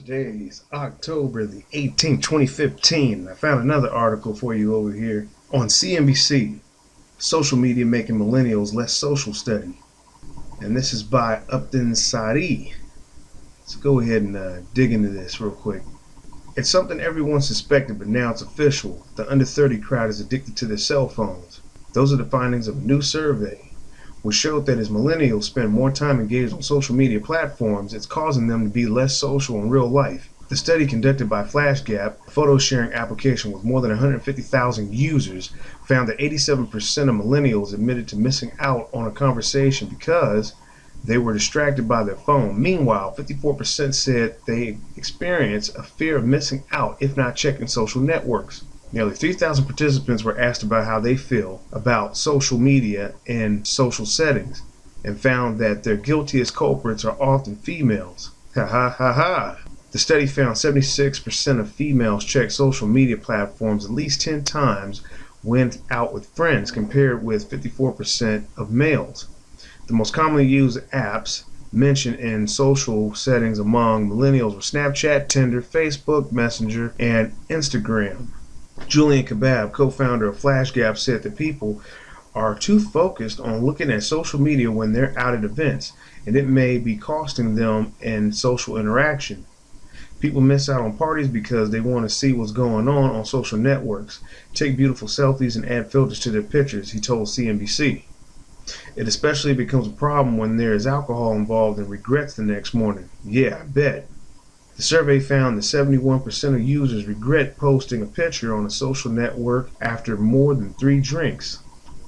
Today is October the 18th, 2015. I found another article for you over here on CNBC, Social Media Making Millennials Less Social Study. And this is by Upton Sadi. Let's go ahead and dig into this real quick. It's something everyone suspected, but now it's official. The under 30 crowd is addicted to their cell phones. Those are the findings of a new survey, which showed that as millennials spend more time engaged on social media platforms, it's causing them to be less social in real life. The study, conducted by FlashGap, a photo sharing application with more than 150,000 users, found that 87% of millennials admitted to missing out on a conversation because they were distracted by their phone. Meanwhile, 54% said they experience a fear of missing out if not checking social networks. Nearly 3,000 participants were asked about how they feel about social media in social settings and found that their guiltiest culprits are often females. Ha ha ha ha. The study found 76% of females check social media platforms at least 10 times when out with friends, compared with 54% of males. The most commonly used apps mentioned in social settings among millennials were Snapchat, Tinder, Facebook, Messenger, and Instagram. Julian Kebab, co-founder of FlashGap, said that people are too focused on looking at social media when they're out at events, and it may be costing them in social interaction. People miss out on parties because they want to see what's going on social networks, take beautiful selfies, and add filters to their pictures, he told CNBC. It especially becomes a problem when there is alcohol involved and regrets the next morning. Yeah, I bet. The survey found that 71% of users regret posting a picture on a social network after more than 3 drinks.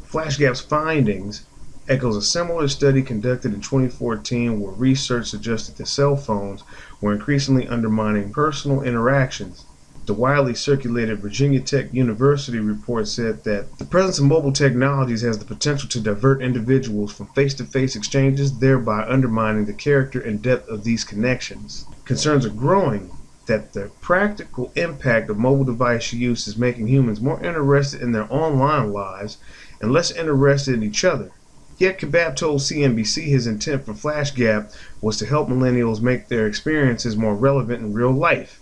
FlashGap's findings echoes a similar study conducted in 2014 where research suggested that cell phones were increasingly undermining personal interactions. The widely circulated Virginia Tech University report said that the presence of mobile technologies has the potential to divert individuals from face-to-face exchanges, thereby undermining the character and depth of these connections. Concerns are growing that the practical impact of mobile device use is making humans more interested in their online lives and less interested in each other. Yet Kebab told CNBC his intent for FlashGap was to help millennials make their experiences more relevant in real life.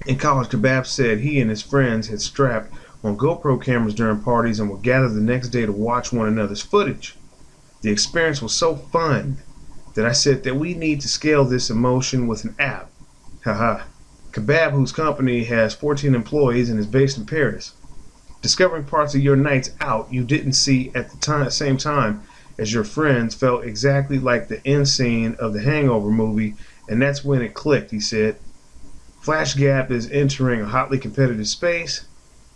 In college, Kebab said he and his friends had strapped on GoPro cameras during parties and would gather the next day to watch one another's footage. The experience was so fun that I said that we need to scale this emotion with an app. Haha. Kebab, whose company has 14 employees and is based in Paris. Discovering parts of your nights out you didn't see at the same time as your friends felt exactly like the end scene of the Hangover movie, and that's when it clicked, he said. FlashGap is entering a hotly competitive space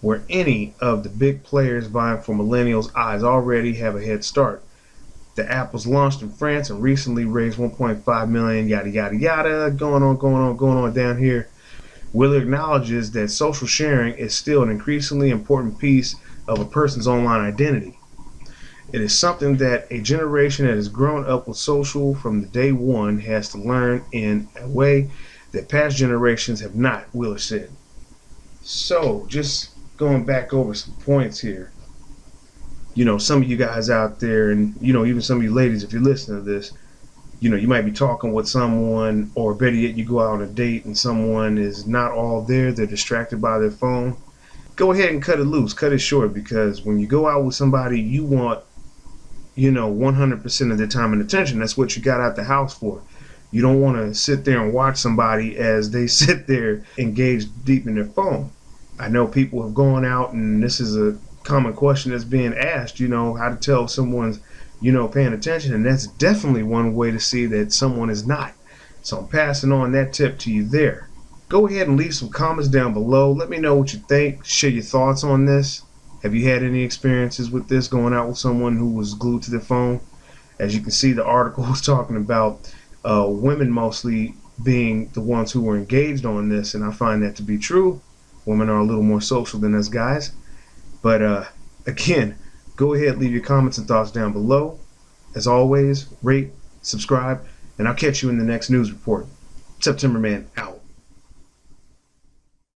where any of the big players vying for millennials' eyes already have a head start. The app was launched in France and recently raised 1.5 million, yada yada yada, going on down here. Wheeler acknowledges that social sharing is still an increasingly important piece of a person's online identity. It is something that a generation that has grown up with social from the day one has to learn in a way that past generations have not, Wheeler said. So, just going back over some points here. Some of you guys out there, and even some of you ladies, if you're listening to this, you might be talking with someone, or better yet, you go out on a date and someone is not all there, they're distracted by their phone. Go ahead and cut it loose, cut it short, because when you go out with somebody, you want 100% of their time and attention. That's what you got out the house for. You don't want to sit there and watch somebody as they sit there engaged deep in their phone. I know people have gone out, and this is a common question that's being asked, how to tell if someone's, paying attention. And that's definitely one way to see that someone is not. So I'm passing on that tip to you there. Go ahead and leave some comments down below. Let me know what you think. Share your thoughts on this. Have you had any experiences with this, going out with someone who was glued to their phone? As you can see, the article was talking about women mostly being the ones who were engaged on this, and I find that to be true. Women are a little more social than us guys. But again, go ahead, leave your comments and thoughts down below. As always, rate, subscribe, and I'll catch you in the next news report. September Man out.